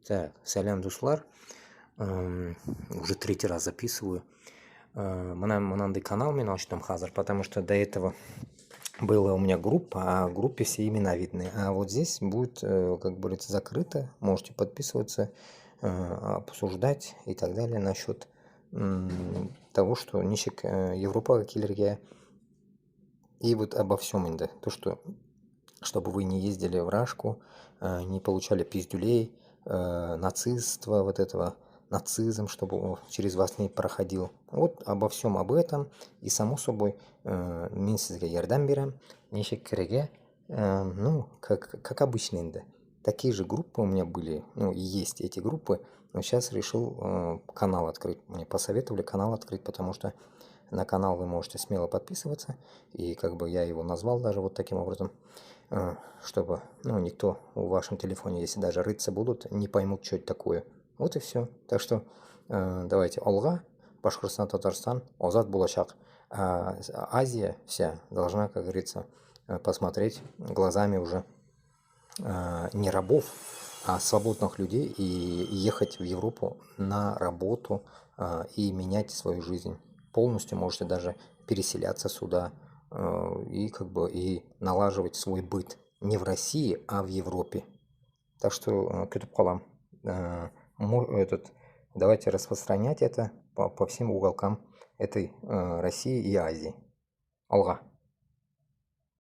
Так, сәлем дуслар. Уже третий раз записываю. Мынандай канал мен ачтым хазыр, потому что до этого была у меня группа, а в группе все имена видны. А вот здесь будет, как говорится, закрыто. Можете подписываться, обсуждать и так далее насчет того, что ничек Европа келерге. И вот обо всем инде. То, что чтобы вы не ездили в Рашку, не получали пиздюлей, нацистство, вот этого, нацизм, чтобы он через вас не проходил. Вот обо всем об этом. И само собой, мен сізге ярдәм берем, ничек кереге, ну, как обычно инде. Такие же группы у меня были, ну, и есть эти группы, но сейчас решил канал открыть. Мне посоветовали канал открыть, потому что на канал вы можете смело подписываться, и как бы я его назвал даже вот таким образом, чтобы, ну, никто в вашем телефоне, если даже рыться будут, не поймут, что это такое. Вот и все. Так что давайте Алга, Башкортостан, Татарстан, Озат Булачак. Азия вся должна, как говорится, посмотреть глазами уже не рабов, а свободных людей и ехать в Европу на работу и менять свою жизнь. Полностью можете даже переселяться сюда и как бы и налаживать свой быт не в России, а в Европе. Так что күтіп қалам. Давайте распространять это по всем уголкам этой России и Азии. Алға.